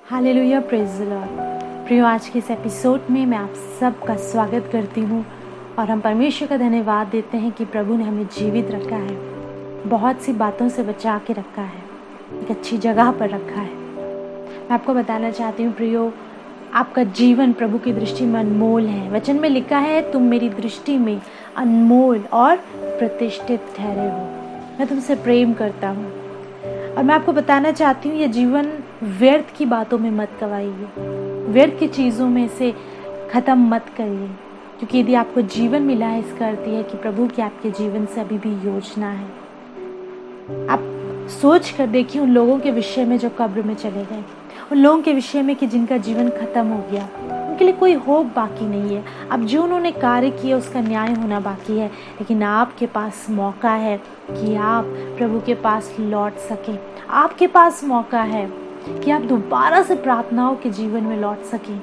Hallelujah, praise the Lord. प्रियो, आज के इस एपिसोड में मैं आप सबका स्वागत करती हूँ और हम परमेश्वर का धन्यवाद देते हैं कि प्रभु ने हमें जीवित रखा है, बहुत सी बातों से बचा के रखा है, एक अच्छी जगह पर रखा है। मैं आपको बताना चाहती हूँ प्रियो, आपका जीवन प्रभु की दृष्टि में अनमोल है। वचन में लिखा है, तुम मेरी दृष्टि में अनमोल और प्रतिष्ठित ठहरे हो। मैं तुमसे प्रेम करता हूँ और मैं आपको बताना चाहती हूँ, ये जीवन व्यर्थ की बातों में मत गवाइए, व्यर्थ की चीज़ों में से ख़त्म मत करिए, क्योंकि यदि आपको जीवन मिला है, इसका अर्थ है कि प्रभु की आपके जीवन से अभी भी योजना है। आप सोच कर देखिए उन लोगों के विषय में जो कब्र में चले गए, उन लोगों के विषय में कि जिनका जीवन ख़त्म हो गया, उनके लिए कोई होप बाकी नहीं है। अब जो उन्होंने कार्य किया उसका न्याय होना बाकी है, लेकिन आपके पास मौका है कि आप प्रभु के पास लौट सकें। आपके पास मौका है कि आप दोबारा से प्रार्थनाओं के जीवन में लौट सकें।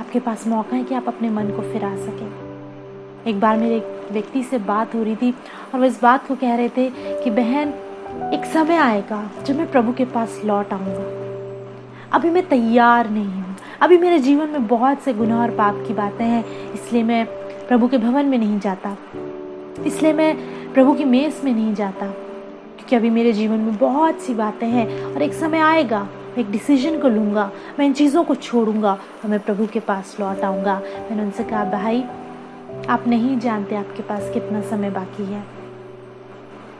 आपके पास मौका है कि आप अपने मन को फिरा सकें। एक बार मेरे एक व्यक्ति से बात हो रही थी और वो इस बात को कह रहे थे कि बहन, एक समय आएगा जब मैं प्रभु के पास लौट आऊँगा, अभी मैं तैयार नहीं हूँ, अभी मेरे जीवन में बहुत से गुनाह और पाप की बातें हैं, इसलिए मैं प्रभु के भवन में नहीं जाता, इसलिए मैं प्रभु की मेज़ में नहीं जाता, क्योंकि अभी मेरे जीवन में बहुत सी बातें हैं और एक समय आएगा, मैं एक डिसीजन को लूँगा, मैं इन चीज़ों को छोड़ूंगा और मैं प्रभु के पास लौट आऊँगा। मैंने उनसे कहा, भाई आप नहीं जानते आपके पास कितना समय बाकी है।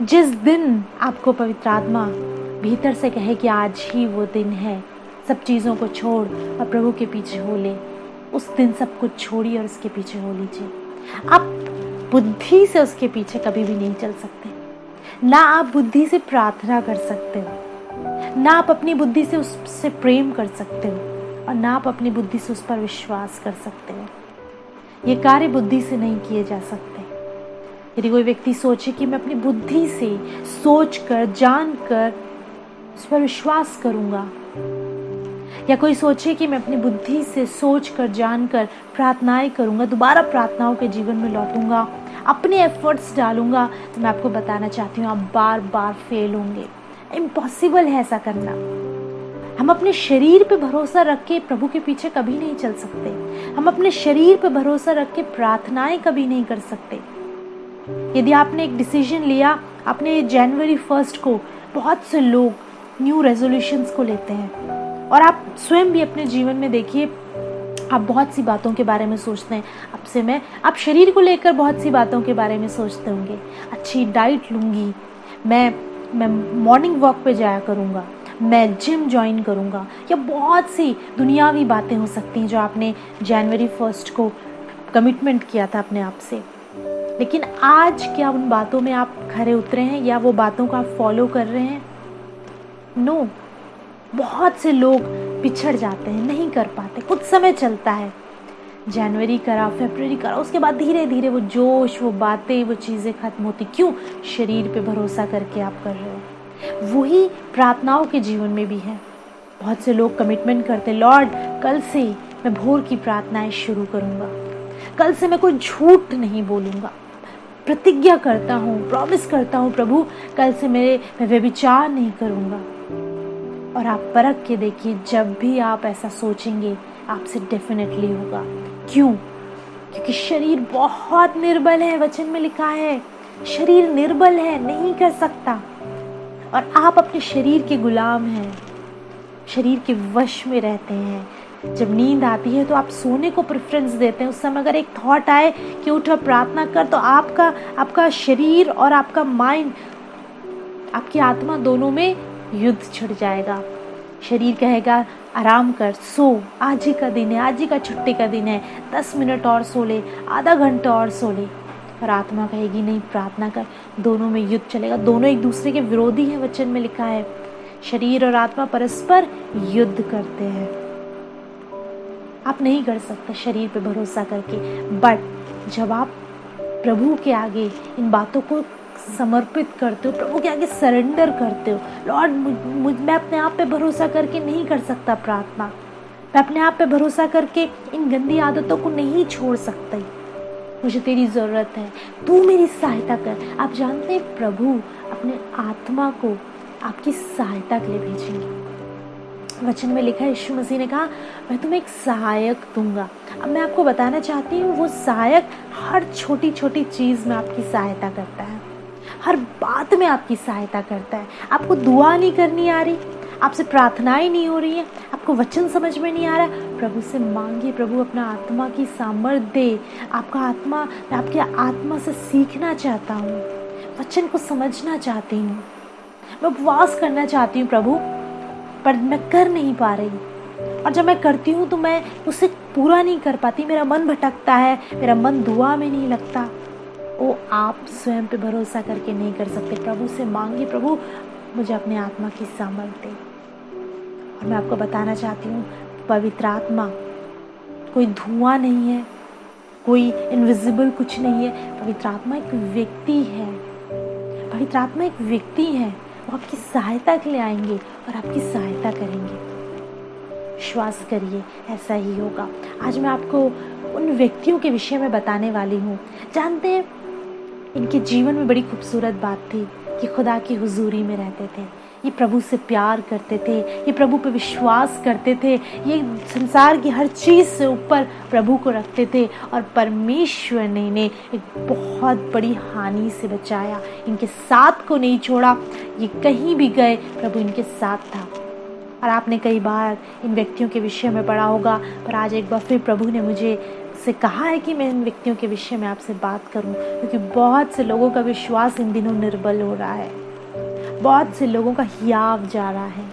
जिस दिन आपको पवित्र आत्मा भीतर से कहे कि आज ही वो दिन है, सब चीज़ों को छोड़ और प्रभु के पीछे हो ले, उस दिन सब कुछ छोड़िए और उसके पीछे हो लीजिए। आप बुद्धि से उसके पीछे कभी भी नहीं चल सकते, ना आप बुद्धि से प्रार्थना कर सकते हो, ना आप अपनी बुद्धि से उससे प्रेम कर सकते हो, और ना आप अपनी बुद्धि से उस पर विश्वास कर सकते हो। ये कार्य बुद्धि से नहीं किए जा सकते। यदि कोई व्यक्ति सोचे कि मैं अपनी बुद्धि से सोच कर जान कर उस पर विश्वास करूंगा, या कोई सोचे कि मैं अपनी बुद्धि से सोच कर जान कर प्रार्थनाएं करूंगा, दोबारा प्रार्थनाओं के जीवन में लौटूंगा, अपने एफर्ट्स डालूंगा, तो मैं आपको बताना चाहती हूँ आप बार बार फेल होंगे। इम्पॉसिबल है ऐसा करना। हम अपने शरीर पे भरोसा रख के प्रभु के पीछे कभी नहीं चल सकते। हम अपने शरीर पे भरोसा रख के प्रार्थनाएं कभी नहीं कर सकते। यदि आपने एक डिसीजन लिया, आपने जनवरी 1 को, बहुत से लोग न्यू रेजोल्यूशंस को लेते हैं, और आप स्वयं भी अपने जीवन में देखिए, आप बहुत सी बातों के बारे में सोचते हैं। आप शरीर को लेकर बहुत सी बातों के बारे में सोचते होंगे। अच्छी डाइट लूँगी, मैं मॉर्निंग वॉक पे जाया करूँगा, मैं जिम ज्वाइन करूँगा, या बहुत सी दुनियावी बातें हो सकती हैं जो आपने जनवरी 1 को कमिटमेंट किया था अपने आप से। लेकिन आज क्या उन बातों में आप खरे उतरे हैं, या वो बातों को आप फॉलो कर रहे हैं? नो। बहुत से लोग पिछड़ जाते हैं, नहीं कर पाते। कुछ समय चलता है, जनवरी करा, फरवरी करा, उसके बाद धीरे धीरे वो जोश, वो बातें, वो चीज़ें खत्म होती। क्यों? शरीर पे भरोसा करके आप कर रहे हो। वही प्रार्थनाओं के जीवन में भी है। बहुत से लोग कमिटमेंट करते, लॉर्ड कल से मैं भोर की प्रार्थनाएं शुरू करूँगा, कल से मैं कोई झूठ नहीं बोलूँगा, प्रतिज्ञा करता हूँ, प्रॉमिस करता हूँ प्रभु, कल से मैं व्यभिचार नहीं करूँगा। और आप परख के देखिए, जब भी आप ऐसा सोचेंगे आपसे डेफिनेटली होगा। क्यों? क्योंकि शरीर बहुत निर्बल है। वचन में लिखा है शरीर निर्बल है, नहीं कर सकता, और आप अपने शरीर के गुलाम हैं, शरीर के वश में रहते हैं। जब नींद आती है तो आप सोने को प्रेफरेंस देते हैं। उस समय अगर एक थॉट आए कि उठ प्रार्थना कर, तो आपका शरीर और आपका माइंड, आपकी आत्मा, दोनों में युद्ध छिड़ जाएगा। शरीर कहेगा आराम कर, सो, आज ही का दिन है, आज ही का छुट्टी का दिन है, 10 मिनट और सो ले, आधा घंटा और सो ले। और आत्मा कहेगी नहीं, प्रार्थना कर। दोनों में युद्ध चलेगा, दोनों एक दूसरे के विरोधी हैं। वचन में लिखा है शरीर और आत्मा परस्पर युद्ध करते हैं। आप नहीं कर सकते शरीर पे भरोसा करके, बट जब आप प्रभु के आगे इन बातों को समर्पित करते हो, प्रभु के आगे सरेंडर करते हो, लॉर्ड मैं अपने आप पे भरोसा करके नहीं कर सकता प्रार्थना, मैं अपने आप पे भरोसा करके इन गंदी आदतों को नहीं छोड़ सकता, मुझे तेरी ज़रूरत है, तू मेरी सहायता कर। आप जानते हैं प्रभु अपने आत्मा को आपकी सहायता के लिए भेजेंगे। वचन में लिखा है, यीशु मसीह ने कहा मैं तुम्हें एक सहायक दूंगा। अब मैं आपको बताना चाहती हूँ, वो सहायक हर छोटी छोटी चीज़ में आपकी सहायता करता है, हर बात में आपकी सहायता करता है। आपको दुआ नहीं करनी आ रही, आपसे प्रार्थनाएं नहीं हो रही है, आपको वचन समझ में नहीं आ रहा है, प्रभु से मांगिए, प्रभु अपना आत्मा की सामर्थ दे। आपका आत्मा, मैं आपके आत्मा से सीखना चाहता हूँ, वचन को समझना चाहती हूँ, मैं उपवास करना चाहती हूँ प्रभु, पर मैं कर नहीं पा रही, और जब मैं करती हूँ तो मैं उसे पूरा नहीं कर पाती, मेरा मन भटकता है, मेरा मन दुआ में नहीं लगता। वो आप स्वयं पे भरोसा करके नहीं कर सकते। प्रभु से मांगिए, प्रभु मुझे अपने आत्मा की सामर्थ दे। और मैं आपको बताना चाहती हूँ, पवित्र आत्मा कोई धुआं नहीं है, कोई इनविजिबल कुछ नहीं है। पवित्र आत्मा एक व्यक्ति है, पवित्र आत्मा एक व्यक्ति है। वो आपकी सहायता के लिए आएंगे और आपकी सहायता करेंगे। विश्वास करिए, ऐसा ही होगा। आज मैं आपको उन व्यक्तियों के विषय में बताने वाली हूँ। जानते हैं, इनके जीवन में बड़ी खूबसूरत बात थी कि खुदा की हुजूरी में रहते थे, ये प्रभु से प्यार करते थे, ये प्रभु पे विश्वास करते थे, ये संसार की हर चीज़ से ऊपर प्रभु को रखते थे, और परमेश्वर ने इन्हें एक बहुत बड़ी हानि से बचाया, इनके साथ को नहीं छोड़ा। ये कहीं भी गए, प्रभु इनके साथ था। और आपने कई बार इन व्यक्तियों के विषय में पढ़ा होगा, पर आज एक बार फिर प्रभु ने मुझे से कहा है कि मैं इन व्यक्तियों के विषय में आपसे बात करूं, क्योंकि बहुत से लोगों का विश्वास इन दिनों निर्बल हो रहा है, बहुत से लोगों का हियाव जा रहा है,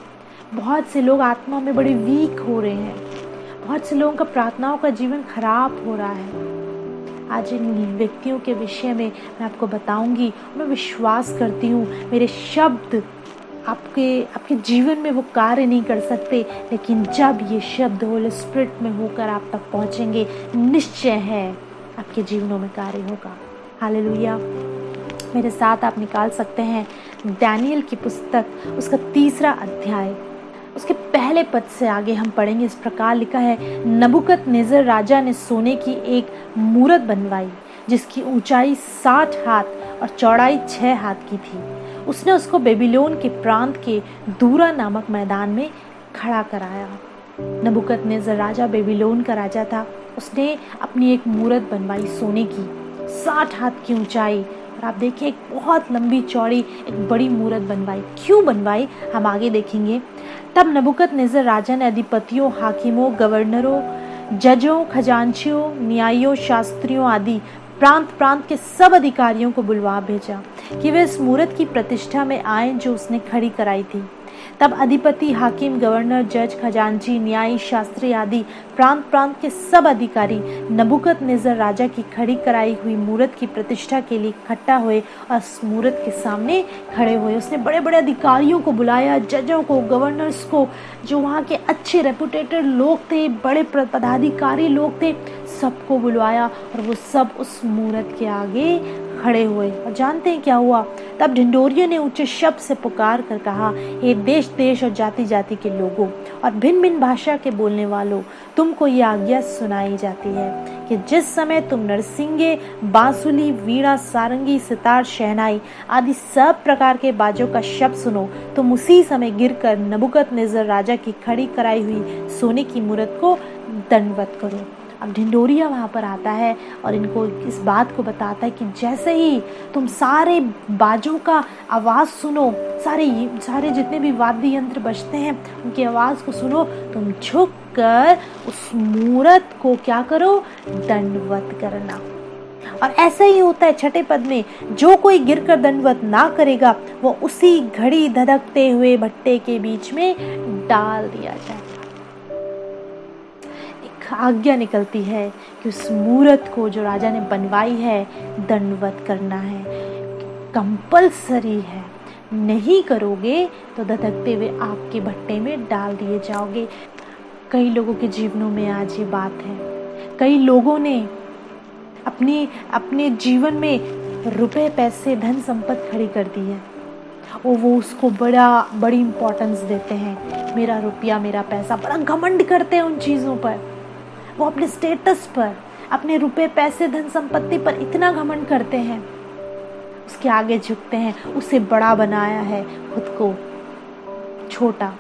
बहुत से लोग आत्मा में बड़े वीक हो रहे हैं, बहुत से लोगों का प्रार्थनाओं का जीवन खराब हो रहा है। आज इन व्यक्तियों के विषय में मैं आपको बताऊंगी। मैं विश्वास करती हूँ मेरे शब्द आपके जीवन में वो कार्य नहीं कर सकते, लेकिन जब ये शब्द होली स्पिरिट में होकर आप तक पहुँचेंगे, निश्चय है आपके जीवनों में कार्य होगा। हालेलुया। मेरे साथ आप निकाल सकते हैं दानियल की पुस्तक, उसका 3 अध्याय, उसके पहले पद से आगे हम पढ़ेंगे। इस प्रकार लिखा है, नबूकदनेस्सर राजा ने सोने की एक मूरत बनवाई जिसकी ऊंचाई 60 हाथ और चौड़ाई 6 हाथ की थी। उसने उसको बेबीलोन के प्रांत के दूरा नामक मैदान में खड़ा कराया। नबूकदनेस्सर राजा बेबीलोन का राजा था। उसने अपनी एक मूरत बनवाई सोने की, 60 हाथ की ऊंचाई, और आप देखिए एक बहुत लंबी चौड़ी एक बड़ी मूरत बनवाई। क्यों बनवाई, हम आगे देखेंगे। तब नबूकदनेस्सर राजा ने अधिपतियों, हाकिमों, गवर्नरों, जजों, खजांचियों, न्यायियों, शास्त्रियों आदि प्रांत प्रांत के सब अधिकारियों को बुलवा भेजा कि वे इस मूरत की प्रतिष्ठा में आए जो उसने खड़ी कराई थी। तब अधिपति, हाकिम, गवर्नर, जज, खजांची, न्यायी, शास्त्री आदि प्रांत प्रांत के सब अधिकारी नबूकदनेस्सर राजा की खड़ी कराई हुई मूरत की प्रतिष्ठा के लिए इकट्ठा हुए और उस मूरत के सामने खड़े हुए। उसने बड़े बड़े अधिकारियों को बुलाया, जजों को, गवर्नर्स को, जो वहाँ के अच्छे रेपुटेटेड लोग थे, बड़े पदाधिकारी लोग थे, सबको बुलवाया और वो सब उस मूरत के आगे खड़े हुए। और जानते हैं क्या हुआ? तब ढिंढोरियों ने ऊंचे शब्द से पुकार कर कहा, हे देश देश और जाति जाति के लोगों और भिन्न भिन्न भाषा के बोलने वालों, तुमको ये आज्ञा सुनाई जाती है कि जिस समय तुम नरसिंगे, बांसुली, वीणा, सारंगी, सितार, शहनाई आदि सब प्रकार के बाजों का शब्द सुनो, तुम उसी समय गिरकर नबूकदनेस्सर राजा की खड़ी कराई हुई सोने की मूरत को दंडवत करो। अब ढिंढोरिया वहाँ पर आता है और इनको इस बात को बताता है कि जैसे ही तुम सारे बाजों का आवाज़ सुनो, सारे जितने भी वाद्य यंत्र बजते हैं उनकी आवाज़ को सुनो, तुम झुक कर उस मूरत को क्या करो? दंडवत करना। और ऐसा ही होता है 6ठे पद में, जो कोई गिरकर दंडवत ना करेगा वो उसी घड़ी धधकते हुए भट्टे के बीच में डाल दिया जाए। आज्ञा निकलती है कि उस मूरत को जो राजा ने बनवाई है दंडवत करना है, कंपलसरी है। नहीं करोगे तो धधकते हुए आग के भट्टे में डाल दिए जाओगे। कई लोगों के जीवनों में आज ये बात है। कई लोगों ने अपने जीवन में रुपए, पैसे, धन संपत्ति खड़ी कर दी है और वो उसको बड़ी इम्पोर्टेंस देते हैं। मेरा रुपया, मेरा पैसा, बड़ा घमंड करते हैं उन चीज़ों पर। वो अपने स्टेटस पर, अपने रुपए, पैसे, धन संपत्ति पर इतना घमंड करते हैं, उसके आगे झुकते हैं, उसे बड़ा बनाया है, खुद को छोटा।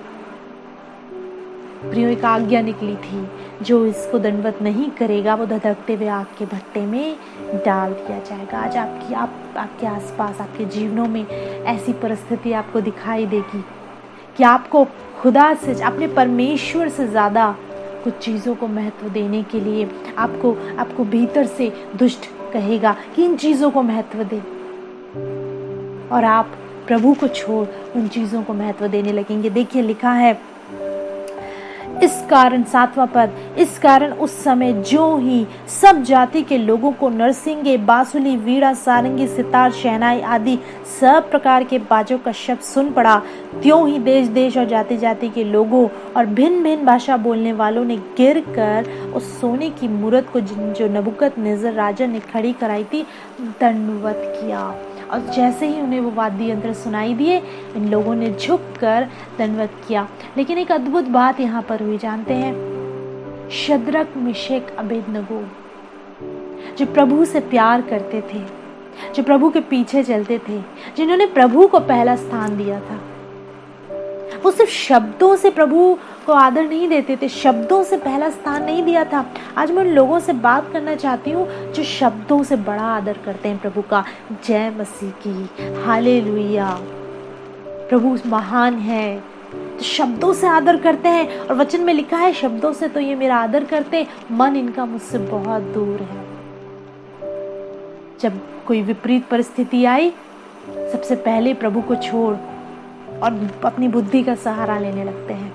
प्रियो एक आज्ञा निकली थी, जो इसको दंडवत नहीं करेगा वो धधकते हुए आग के भट्टे में डाल दिया जाएगा। आज आपके आसपास, आपके जीवनों में ऐसी परिस्थिति आपको दिखाई देगी कि आपको खुदा से, अपने परमेश्वर से ज़्यादा कुछ चीज़ों को महत्व देने के लिए आपको भीतर से दुष्ट कहेगा कि इन चीज़ों को महत्व दे, और आप प्रभु को छोड़ उन चीज़ों को महत्व देने लगेंगे। देखिए लिखा है, इस कारण 7वां पद, इस कारण उस समय जो ही सब जाति के लोगों को नरसिंगे, बांसुरी, वीणा, सारंगी, सितार, शहनाई आदि सब प्रकार के बाजों का शब्द सुन पड़ा, त्यों ही देश देश और जाति जाति के लोगों और भिन्न भिन्न भाषा बोलने वालों ने गिरकर उस सोने की मूरत को जो नबूकदनेस्सर राजा ने खड़ी कराई थी दंडवत किया। और जैसे ही उन्हें वो वाद्य यंत्र सुनाई दिए, इन लोगों ने झुककर दंडवत किया। लेकिन एक अद्भुत बात यहाँ पर हुई, जानते हैं? शद्रक, मेशक, अबेदनगो जो प्रभु से प्यार करते थे, जो प्रभु के पीछे चलते थे, जिन्होंने प्रभु को पहला स्थान दिया था, वो सिर्फ शब्दों से प्रभु को आदर नहीं देते थे, शब्दों से पहला स्थान नहीं दिया था। आज मैं उन लोगों से बात करना चाहती हूँ जो शब्दों से बड़ा आदर करते हैं प्रभु का। जय मसीह की, हालेलुया, प्रभु महान है, तो शब्दों से आदर करते हैं। और वचन में लिखा है, शब्दों से तो ये मेरा आदर करते, मन इनका मुझसे बहुत दूर है। जब कोई विपरीत परिस्थिति आई, सबसे पहले प्रभु को छोड़ और अपनी बुद्धि का सहारा लेने लगते हैं।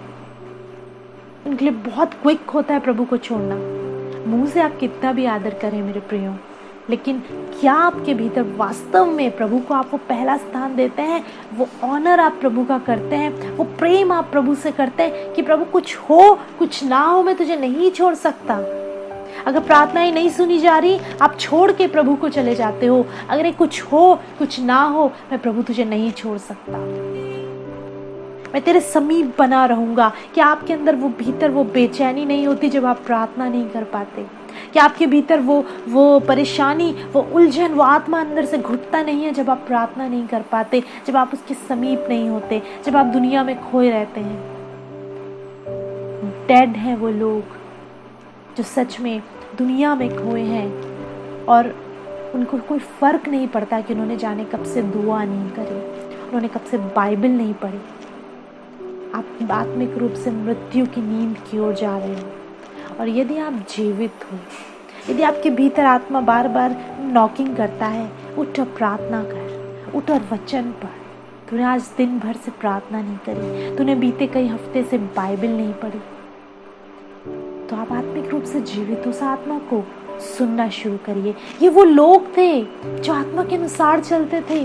उनके लिए बहुत क्विक होता है प्रभु को छोड़ना। मुंह से आप कितना भी आदर करें मेरे प्रियो, लेकिन क्या आपके भीतर वास्तव में प्रभु को आप वो पहला स्थान देते हैं? वो ऑनर आप प्रभु का करते हैं, वो प्रेम आप प्रभु से करते हैं कि प्रभु कुछ हो कुछ ना हो, मैं तुझे नहीं छोड़ सकता। अगर प्रार्थनाएं नहीं सुनी जा रही, आप छोड़ के प्रभु को चले जाते हो। अगर कुछ हो कुछ ना हो, मैं प्रभु तुझे नहीं छोड़ सकता, मैं तेरे समीप बना रहूंगा। कि आपके अंदर वो भीतर वो बेचैनी नहीं होती जब आप प्रार्थना नहीं कर पाते? कि आपके भीतर वो परेशानी, वो उलझन, वो आत्मा अंदर से घुटता नहीं है जब आप प्रार्थना नहीं कर पाते, जब आप उसके समीप नहीं होते, जब आप दुनिया में खोए रहते हैं? डेड हैं वो लोग जो सच में दुनिया में खोए हैं और उनको कोई फर्क नहीं पड़ता कि उन्होंने जाने कब से दुआ नहीं करी, उन्होंने कब से बाइबल नहीं पढ़ी। आप आत्मिक रूप से मृत्यु की नींद की ओर जा रहे हो। और यदि आप जीवित हो, यदि आपके भीतर आत्मा बार बार नॉकिंग करता है, उठ और प्रार्थना कर, उठ और वचन पढ़। तूने आज दिन भर से प्रार्थना नहीं करी, तूने बीते कई हफ्ते से बाइबल नहीं पढ़ी, तो आप आत्मिक रूप से जीवित, उस आत्मा को सुनना शुरू करिए। ये वो लोग थे जो आत्मा के अनुसार चलते थे।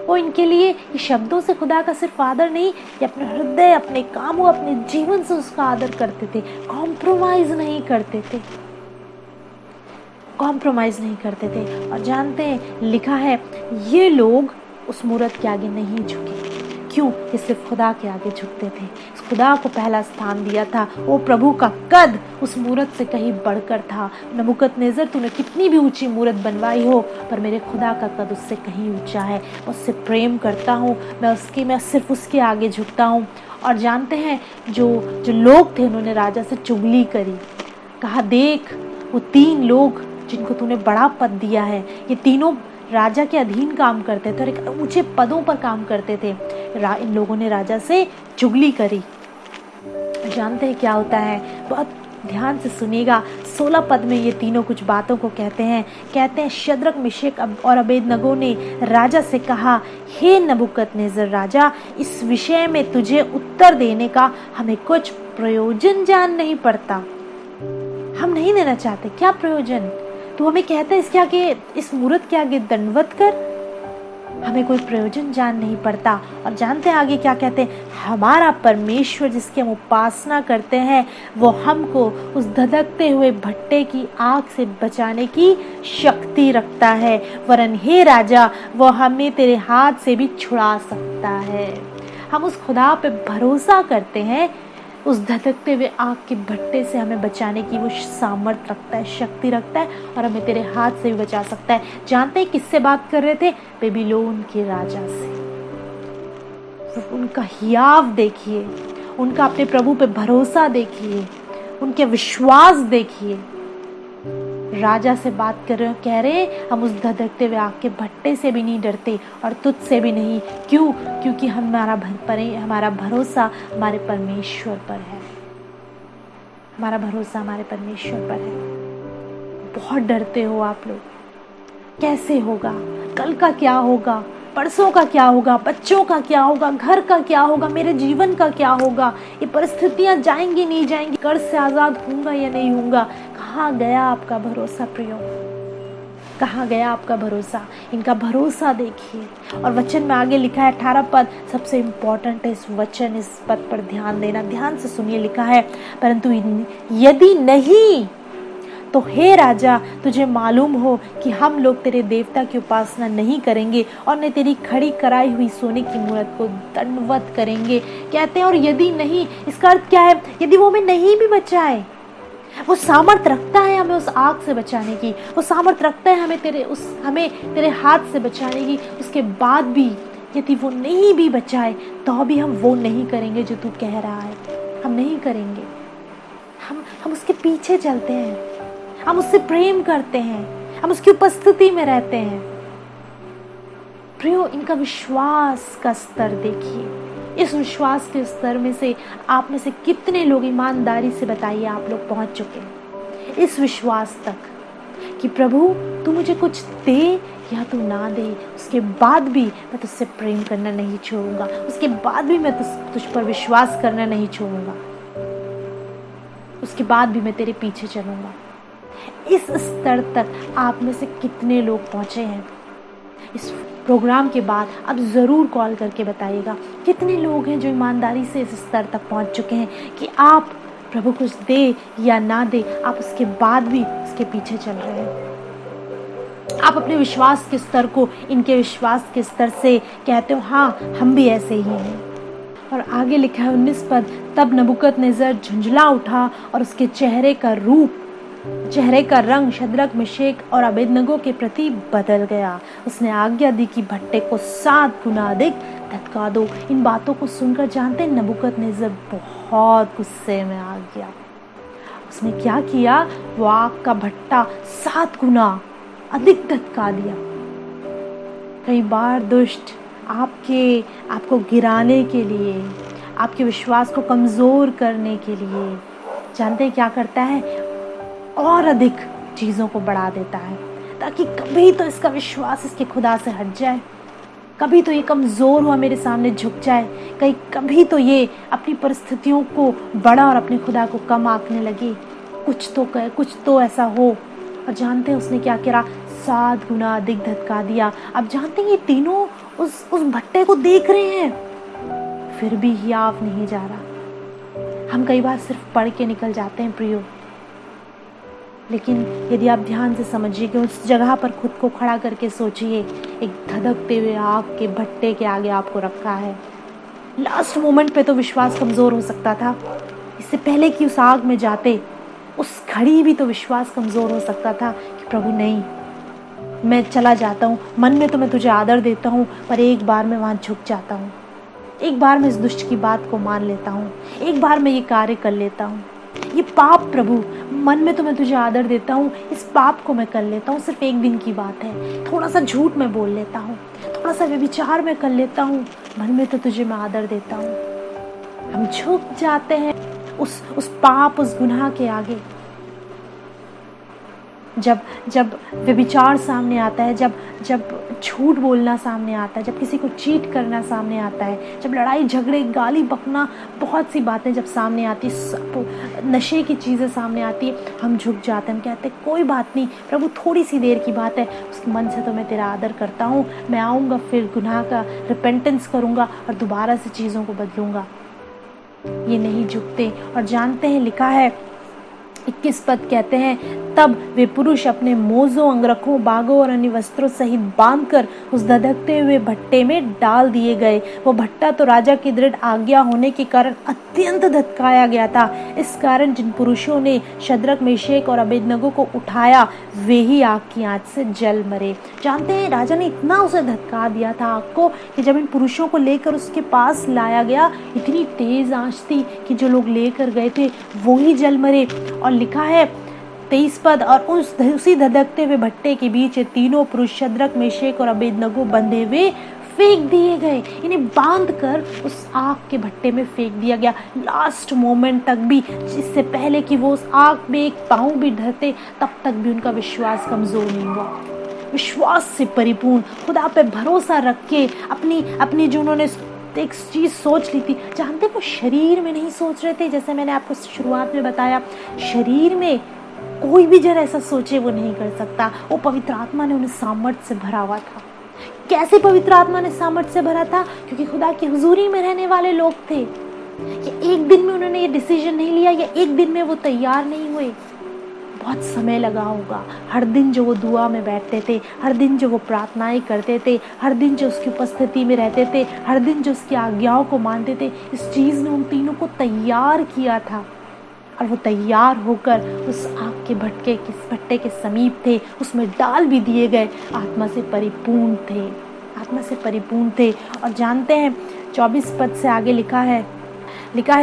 वो इनके लिए ये शब्दों से खुदा का सिर्फ आदर नहीं, ये अपने हृदय, अपने कामों, अपने जीवन से उसका आदर करते थे। कॉम्प्रोमाइज नहीं करते थे, कॉम्प्रोमाइज नहीं करते थे। और जानते हैं, लिखा है ये लोग उस मूरत के आगे नहीं झुके। क्यों? ये सिर्फ खुदा के आगे झुकते थे। खुदा को पहला स्थान दिया था। वो प्रभु का कद उस मूरत से कहीं बढ़कर था। नबूकदनेस्सर, तूने कितनी भी ऊंची मूरत बनवाई हो, पर मेरे खुदा का कद उससे कहीं ऊंचा है। उससे प्रेम करता हूँ मैं सिर्फ उसके आगे झुकता हूँ। और जानते हैं, जो लोग थे, उन्होंने राजा से चुगली करी। कहा, देख वो 3 लोग जिनको तूने बड़ा पद दिया है, ये तीनों राजा के अधीन काम करते थे और एक ऊंचे पदों पर काम करते थे। इन लोगों ने राजा से चुगली करी। जानते हैं क्या होता है? बहुत ध्यान से सुनिएगा। 16 पद में ये तीनों कुछ बातों को कहते हैं शद्रक, मेशक और अबेदनगो ने राजा से कहा, हे नबूकदनेस्सर राजा, इस विषय में तुझे उत्तर देने का हमें कुछ प्रयोजन जान नहीं पड़ता। हम नहीं देना चाहते। क्या प्रयोजन? तू हमें कहता है इसके आगे, इस मूरत के आगे दंडवत कर। हमें कोई प्रयोजन जान नहीं पड़ता। और जानते हैं आगे क्या कहते हैं? हमारा परमेश्वर जिसकी हम उपासना करते हैं, वो हमको उस धधकते हुए भट्टे की आग से बचाने की शक्ति रखता है। वरन हे राजा, वो हमें तेरे हाथ से भी छुड़ा सकता है। हम उस खुदा पे भरोसा करते हैं, उस धधकते हुए आग के भट्टे से हमें बचाने की वो सामर्थ रखता है, शक्ति रखता है, और हमें तेरे हाथ से भी बचा सकता है। जानते हैं किससे बात कर रहे थे? बेबीलोन के राजा से। तो उनका हियाव देखिए, उनका अपने प्रभु पे भरोसा देखिए, उनके विश्वास देखिए। राजा से बात कर रहे हो, कह रहे हम उस धधकते हुए आग के भट्टे से भी नहीं डरते और तुझसे भी नहीं। क्यों? क्योंकि हमारा भरोसा हमारे परमेश्वर पर है। हमारा भरोसा हमारे परमेश्वर पर है। बहुत डरते हो आप लोग, कैसे होगा, कल का क्या होगा, परसों का क्या होगा, बच्चों का क्या होगा, घर का क्या होगा, मेरे जीवन का क्या होगा, ये परिस्थितियां जाएंगी नहीं जाएंगी, कर्ज से आजाद होऊंगा या नहीं होऊंगा। कहाँ गया आपका भरोसा प्रियो? कहाँ गया आपका भरोसा? इनका भरोसा देखिए। और वचन में आगे लिखा है 18 पद, सबसे इंपॉर्टेंट है इस वचन, इस पद पर ध्यान देना, ध्यान से सुनिए। लिखा है, परंतु यदि नहीं तो हे राजा, तुझे मालूम हो कि हम लोग तेरे देवता की उपासना नहीं करेंगे और न तेरी खड़ी कराई हुई सोने की मूरत को दंडवत करेंगे। कहते हैं और यदि नहीं, इसका अर्थ क्या है? यदि वो हमें नहीं भी बचाए, वो सामर्थ रखता है हमें उस आग से बचाने की, वो सामर्थ रखता है हमें तेरे हाथ से बचाने की, उसके बाद भी यदि वो नहीं भी बचाए तो भी हम वो नहीं करेंगे जो तू कह रहा है। हम नहीं करेंगे। हम उसके पीछे चलते हैं, हम उससे प्रेम करते हैं, हम उसकी उपस्थिति में रहते हैं। प्रियो, इनका विश्वास का स्तर देखिए। इस विश्वास के स्तर में से आप में से कितने लोग, ईमानदारी से बताइए, आप लोग पहुंच चुके हैं इस विश्वास तक कि प्रभु तू मुझे कुछ दे या तू ना दे, उसके बाद भी मैं तुझसे प्रेम करना नहीं छोड़ूंगा, उसके बाद भी मैं तुझ पर विश्वास करना नहीं छोड़ूंगा, उसके बाद भी मैं तेरे पीछे चलूंगा। इस स्तर तक आप में से कितने लोग पहुंचे हैं? इस प्रोग्राम के बाद आप ज़रूर कॉल करके बताइएगा कितने लोग हैं जो ईमानदारी से इस स्तर तक पहुंच चुके हैं कि आप प्रभु कुछ दे या ना दे, आप उसके बाद भी उसके पीछे चल रहे हैं। आप अपने विश्वास के स्तर को इनके विश्वास के स्तर से कहते हो, हाँ हम भी ऐसे ही हैं। और आगे लिखा है 19 पद, तब नबूकदनेस्सर झुंझला उठा और उसके चेहरे का रंग शद्रक, मेशक और अबेदनगो के प्रति बदल गया। उसने आज्ञा दी कि भट्टे को 7 गुना अधिक धधका दो। इन बातों को सुनकर जानते हैं नबूकदनेस्सर बहुत गुस्से में आ गया। उसने क्या किया? वो आग का भट्टा 7 गुना अधिक धधका दिया। कई बार दुष्ट आपको गिराने के लिए, आपके विश्वास को कमजोर करने के लिए, जानते हैं क्या करता है? और अधिक चीज़ों को बढ़ा देता है ताकि कभी तो इसका विश्वास इसके खुदा से हट जाए, कभी तो ये कमज़ोर हुआ मेरे सामने झुक जाए, कभी तो ये अपनी परिस्थितियों को बड़ा और अपने खुदा को कम आंकने लगे। कुछ तो ऐसा हो। और जानते हैं उसने क्या किया? 7 गुना अधिक धधका दिया। अब जानते हैं ये तीनों उस भट्टे को देख रहे हैं, फिर भी हियाव नहीं जा रहा। हम कई बार सिर्फ पढ़ के निकल जाते हैं प्रियो, लेकिन यदि आप ध्यान से समझिए कि उस जगह पर खुद को खड़ा करके सोचिए, एक धधकते हुए आग के भट्टे के आगे आपको रखा है। लास्ट मोमेंट पे तो विश्वास कमज़ोर हो सकता था, इससे पहले कि उस आग में जाते उस घड़ी भी तो विश्वास कमज़ोर हो सकता था कि प्रभु नहीं, मैं चला जाता हूँ, मन में तो मैं तुझे आदर देता हूँ, पर एक बार मैं वहाँ झुक जाता हूँ, एक बार मैं इस दुष्ट की बात को मान लेता हूँ, एक बार मैं ये कार्य कर लेता हूँ। ये पाप प्रभु, मन में तो मैं तुझे आदर देता हूँ, इस पाप को मैं कर लेता हूँ, सिर्फ एक दिन की बात है, थोड़ा सा झूठ में बोल लेता हूँ, थोड़ा सा व्यभिचार में कर लेता हूँ, मन में तो तुझे मैं आदर देता हूँ। हम झुक जाते हैं उस पाप, उस गुनाह के आगे। जब व्यभिचार सामने आता है, जब झूठ बोलना सामने आता है, जब किसी को चीट करना सामने आता है, जब लड़ाई झगड़े गाली बकना, बहुत सी बातें जब सामने आती, नशे की चीज़ें सामने आती है, हम झुक जाते हैं। हम कहते हैं कोई बात नहीं प्रभु, थोड़ी सी देर की बात है, उस मन से तो मैं तेरा आदर करता हूँ, मैं आऊँगा, फिर गुनाह का रिपेंटेंस करूँगा और दोबारा से चीज़ों को बदलूँगा। ये नहीं झुकते। और जानते हैं लिखा है 21 पद कहते हैं, तब वे पुरुष अपने मोजों, अंगरखों, बागों और अन्य वस्त्रों सहित बांधकर उस धधकते हुए भट्टे में डाल दिए गए। वो भट्टा तो राजा की दृढ़ आज्ञा होने के कारण अत्यंत धधकाया गया था। इस कारण जिन पुरुषों ने शद्रक, मेशक और अबेदनगो को उठाया वे ही आग की आंच से जल मरे। जानते हैं, राजा ने इतना उसे धधका दिया था आग को कि जब इन पुरुषों को लेकर उसके पास लाया गया, इतनी तेज आंच थी कि जो लोग लेकर गए थे वो ही जल मरे। और लिखा है 23 पद, और उसी धधकते हुए भट्टे के बीच ये तीनों पुरुष शद्रक, मेशक और अबेदनगो बंधे हुए फेंक दिए गए। इन्हें बांधकर उस आग के भट्टे में फेंक दिया गया। लास्ट मोमेंट तक भी, जिससे पहले कि वो उस आग में एक पांव भी धरते, तब तक भी उनका विश्वास कमजोर नहीं हुआ। विश्वास से परिपूर्ण, खुदा पे भरोसा रख के अपनी जो उन्होंने एक चीज सोच ली थी। जानते, वो शरीर में नहीं सोच रहे थे। जैसे मैंने आपको शुरुआत में बताया, शरीर में कोई भी जरा ऐसा सोचे वो नहीं कर सकता। वो पवित्र आत्मा ने उन्हें सामर्थ्य से भरा हुआ था। कैसे पवित्र आत्मा ने सामर्थ्य से भरा था? क्योंकि खुदा की हुजूरी में रहने वाले लोग थे। ये एक दिन में उन्होंने ये डिसीजन नहीं लिया, या एक दिन में वो तैयार नहीं हुए। बहुत समय लगा होगा। हर दिन जो वो दुआ में बैठते थे, हर दिन जो वो प्रार्थनाएं करते थे, हर दिन जो उसकी उपस्थिति में रहते थे, हर दिन जो उसकी आज्ञाओं को मानते थे, इस चीज ने उन तीनों को तैयार किया था। और वो तैयार होकर उस आग के भट्टे के समीप थे, उसमें डाल भी दिए गए। आत्मा से परिपूर्ण थे। और जानते हैं 24 पद से आगे लिखा है,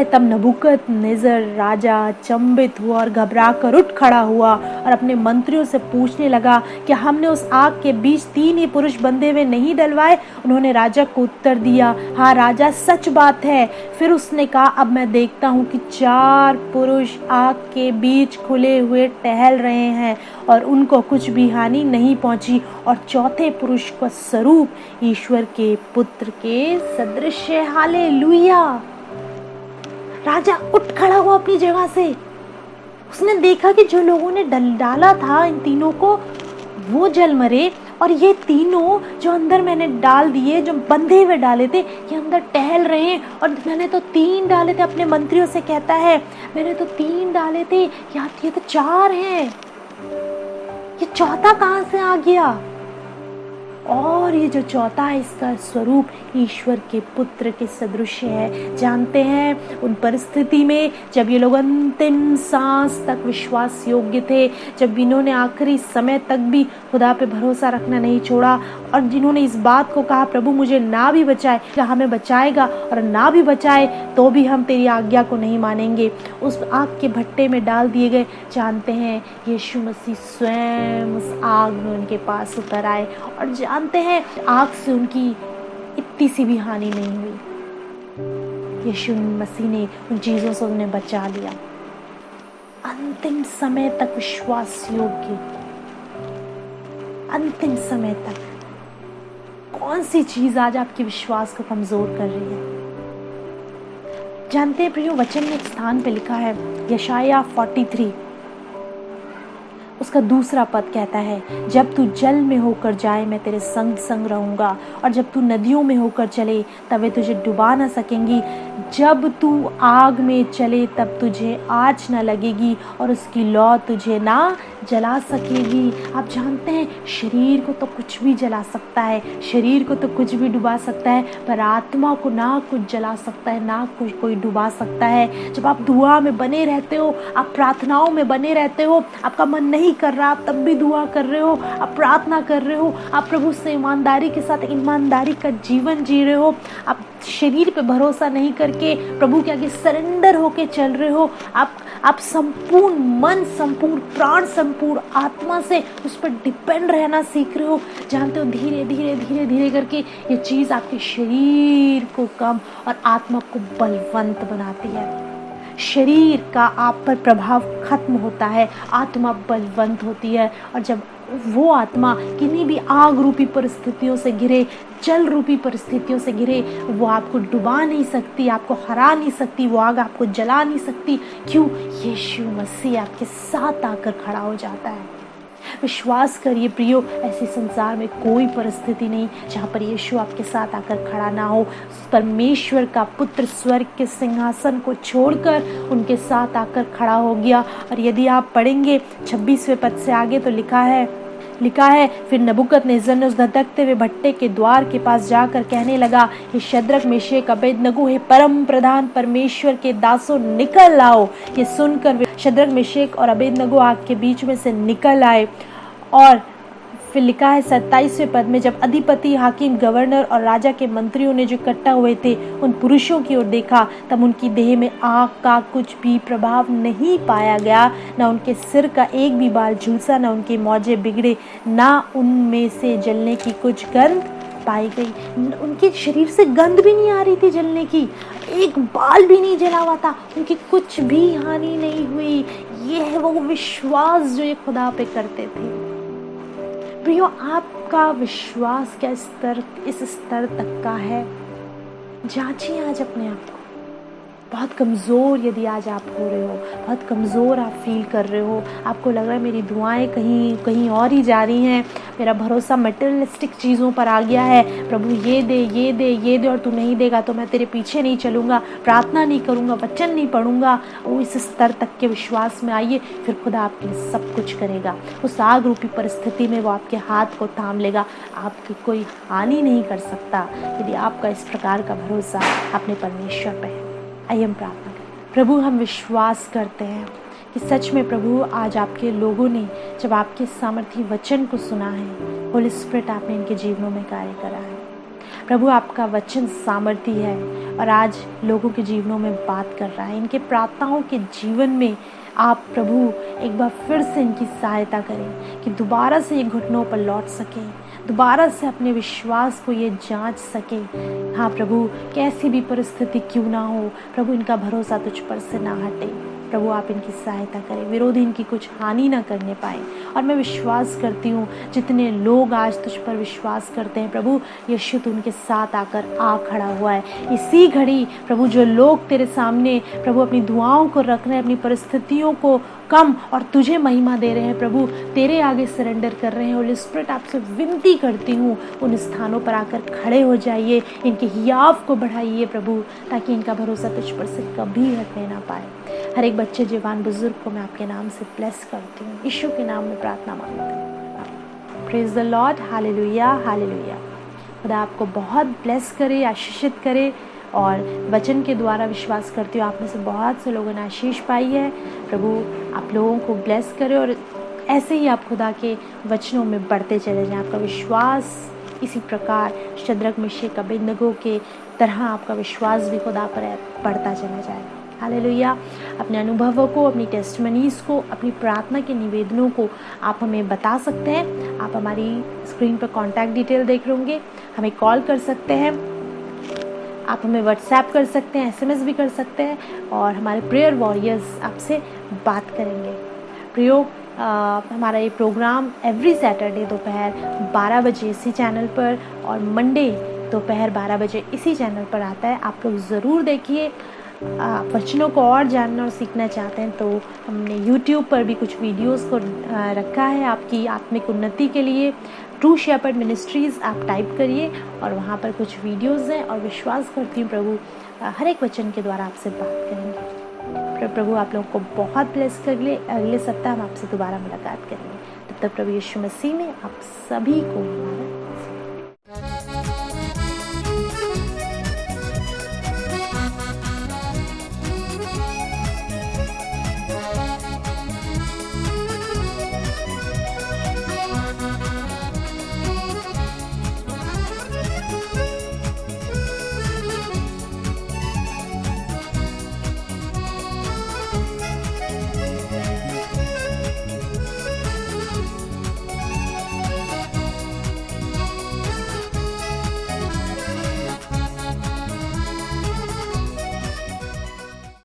तब नबूकदनेस्सर राजा अचंभित हुआ और घबरा कर उठ खड़ा हुआ और अपने मंत्रियों से पूछने लगा कि हमने उस आग के बीच 3 ही पुरुष बंधे हुए नहीं डलवाए? उन्होंने राजा को उत्तर दिया, हाँ राजा, सच बात है। फिर उसने कहा, अब मैं देखता हूँ कि 4 पुरुष आग के बीच खुले हुए टहल रहे हैं और उनको कुछ भी हानि नहीं पहुंची, और चौथे पुरुष का स्वरूप ईश्वर के पुत्र के सदृश है। हालेलुया। राजा उठ खड़ा हुआ अपनी जगह से। उसने देखा कि जो लोगों ने डाला था इन तीनों को, वो जल मरे, और ये तीनों जो अंदर मैंने डाल दिए, जो बंधे हुए डाले थे, ये अंदर टहल रहे हैं। और मैंने तो 3 डाले थे। अपने मंत्रियों से कहता है, मैंने तो 3 डाले थे, ये तो 4 हैं। ये चौथा कहाँ से आ गया? और ये जो चौथा है, इसका स्वरूप ईश्वर के पुत्र के सदृश है। जानते हैं, उन परिस्थिति में जब ये लोग अंतिम सांस तक विश्वास योग्य थे, जब इन्होंने आखिरी समय तक भी खुदा पे भरोसा रखना नहीं छोड़ा, और जिन्होंने इस बात को कहा, प्रभु मुझे ना भी बचाए, हमें बचाएगा, और ना भी बचाए तो भी हम तेरी आज्ञा को नहीं मानेंगे, उस आग के भट्टे में डाल दिए गए। जानते हैं, यीशु मसीह स्वयं उस आग में उनके पास उतर आए, और जानते हैं, आग से उनकी इतनी सी भी हानि नहीं हुई। यीशु मसीह ने उन चीजों से उन्हें बचा लिया। अंतिम समय तक विश्वास योग्य, अंतिम समय तक। कौन सी चीज आज आपके विश्वास को कमजोर कर रही है? जानते हैं प्रियो, वचन में एक स्थान पे लिखा है, यशाया 43 उसका 2 पद कहता है, जब तू जल में होकर जाए मैं तेरे संग संग रहूंगा, और जब तू नदियों में होकर चले तब वे तुझे डुबा न सकेंगी। जब तू आग में चले तब तुझे आँच न लगेगी, और उसकी लौ तुझे ना जला सकेगी। आप जानते हैं, शरीर को तो कुछ भी जला सकता है, शरीर को तो कुछ भी डुबा सकता है, पर आत्मा को ना कुछ जला सकता है, ना कुछ कोई डुबा सकता है। जब आप दुआ में बने रहते हो, आप प्रार्थनाओं में बने रहते हो, आपका मन नहीं कर रहा, आप तब भी दुआ कर रहे हो, आप प्रार्थना कर रहे हो, आप प्रभु से ईमानदारी के साथ ईमानदारी का जीवन जी रहे हो, आप शरीर पे भरोसा नहीं करके प्रभु के आगे सरेंडर होके चल रहे हो, आप संपूर्ण मन, संपूर्ण प्राण, संपूर्ण आत्मा से उस पर डिपेंड रहना सीख रहे हो। जानते हो, धीरे धीरे धीरे धीरे करके ये चीज आपके शरीर को कम और आत्मा को बलवंत बनाती है। शरीर का आप पर प्रभाव खत्म होता है, आत्मा बलवंत होती है। और जब वो आत्मा किन्हीं भी आग रूपी परिस्थितियों से घिरे, जल रूपी परिस्थितियों से घिरे, वो आपको डुबा नहीं सकती, आपको हरा नहीं सकती, वो आग आपको जला नहीं सकती। क्यों? यीशु मसीह आपके साथ आकर खड़ा हो जाता है। विश्वास करिए प्रियो, ऐसे संसार में कोई परिस्थिति नहीं जहाँ पर यीशु आपके साथ आकर खड़ा ना हो। परमेश्वर का पुत्र स्वर्ग के सिंहासन को छोड़कर उनके साथ आकर खड़ा हो गया। और यदि आप पढ़ेंगे 26वें पद से आगे तो लिखा है, फिर नबूकदनेस्सर ने उस धधकते हुए भट्टे के द्वार के पास जाकर कहने लगा, हे शद्रक मेशक अबेदनगो, हे परम प्रधान परमेश्वर के दासों, निकल आओ। ये सुनकर शद्रक मेशक और अबेदनगो आग के बीच में से निकल आए। और फिर लिखा है 27वें पद में, जब अधिपति, हाकिम, गवर्नर और राजा के मंत्रियों ने जो इकट्ठा हुए थे उन पुरुषों की ओर देखा, तब उनकी देह में आग का कुछ भी प्रभाव नहीं पाया गया, न उनके सिर का एक भी बाल झुलसा, न उनके मौजे बिगड़े, न उनमें से जलने की कुछ गंध पाई गई। उनके शरीर से गंध भी नहीं आ रही थी जलने की, एक बाल भी नहीं जला हुआ था, उनकी कुछ भी हानि नहीं हुई। ये है वो विश्वास जो ये खुदा पे करते थे। प्रियो, आपका विश्वास क्या इस स्तर तक का है? जांचिए आज अपने आप को। बहुत कमज़ोर यदि आज आप हो रहे हो, बहुत कमज़ोर आप फील कर रहे हो, आपको लग रहा है मेरी दुआएं कहीं और ही जा रही हैं, मेरा भरोसा मटेरियलिस्टिक चीज़ों पर आ गया है, प्रभु ये दे और तू नहीं देगा तो मैं तेरे पीछे नहीं चलूँगा, प्रार्थना नहीं करूँगा, वचन नहीं पढ़ूँगा। वो इस स्तर तक के विश्वास में आइए, फिर खुदा आपके लिए सब कुछ करेगा। उस आग रूपी परिस्थिति में वो आपके हाथ को थाम लेगा, आपकी कोई हानि नहीं कर सकता यदि आपका इस प्रकार का भरोसा अपने परमेश्वर पर है। आइए हम प्रार्थना करें। प्रभु, हम विश्वास करते हैं कि सच में प्रभु आज आपके लोगों ने जब आपके सामर्थी वचन को सुना है, होली स्पिरिट आपने इनके जीवनों में कार्य करा है। प्रभु, आपका वचन सामर्थी है और आज लोगों के जीवनों में बात कर रहा है। इनके प्रार्थनाओं के जीवन में आप प्रभु एक बार फिर से इनकी सहायता करें कि दोबारा से ये घुटनों पर लौट सकें, दोबारा से अपने विश्वास को ये जांच सके। हाँ प्रभु, कैसी भी परिस्थिति क्यों ना हो, प्रभु इनका भरोसा तुझ पर से ना हटे। प्रभु आप इनकी सहायता करें, विरोधी इनकी कुछ हानि ना करने पाए। और मैं विश्वास करती हूँ जितने लोग आज तुझ पर विश्वास करते हैं प्रभु, यीशु तू उनके साथ आकर आ खड़ा हुआ है। इसी घड़ी प्रभु जो लोग तेरे सामने प्रभु अपनी दुआओं को रख रहे हैं, अपनी परिस्थितियों को कम और तुझे महिमा दे रहे हैं, प्रभु तेरे आगे सरेंडर कर रहे हैं, होली स्पिरिट आपसे विनती करती हूँ उन स्थानों पर आकर खड़े हो जाइए, इनके हियाव को बढ़ाइए प्रभु, ताकि इनका भरोसा तुझ पर से कभी हटने ना पाए। हर एक बच्चे, जवान, बुजुर्ग को मैं आपके नाम से ब्लेस करती हूँ, यीशु के नाम में प्रार्थना मांगती हूँ। Praise the Lord, hallelujah hallelujah. खुदा आपको बहुत ब्लेस करे, आशीषित करे। और वचन के द्वारा विश्वास करती हूँ आप में से बहुत से लोगों ने आशीष पाई है। प्रभु आप लोगों को ब्लेस करे और ऐसे ही आप खुदा के वचनों में बढ़ते चले जाएं। आपका विश्वास इसी प्रकार शद्रक, मेशक, अबेदनगो के तरह आपका विश्वास भी खुदा पर बढ़ता चला जाएगा। हालेलुया। अपने अनुभवों को, अपनी टेस्टमनीज को, अपनी प्रार्थना के निवेदनों को आप हमें बता सकते हैं। आप हमारी स्क्रीन पर कॉन्टैक्ट डिटेल देख रहे होंगे, हमें कॉल कर सकते हैं, आप हमें व्हाट्सएप कर सकते हैं, SMS भी कर सकते हैं और हमारे प्रेयर वॉरियर्स आपसे बात करेंगे। प्रियो, हमारा ये प्रोग्राम एवरी सैटरडे दोपहर 12 बजे इसी चैनल पर और मंडे दोपहर 12 बजे इसी चैनल पर आता है। आप लोग ज़रूर देखिए। आप वचनों को और जानना और सीखना चाहते हैं तो हमने YouTube पर भी कुछ वीडियोस को रखा है आपकी आत्मिक उन्नति के लिए। ट्रू शेपर्ड मिनिस्ट्रीज़ आप टाइप करिए और वहाँ पर कुछ वीडियोस हैं और विश्वास करती हूँ प्रभु हर एक वचन के द्वारा आपसे बात करेंगे। प्रभु आप लोगों को बहुत ब्लेस कर ले। अगले सप्ताह हम आपसे दोबारा मुलाकात करेंगे। तब तक प्रभु यीशु मसीह में आप सभी को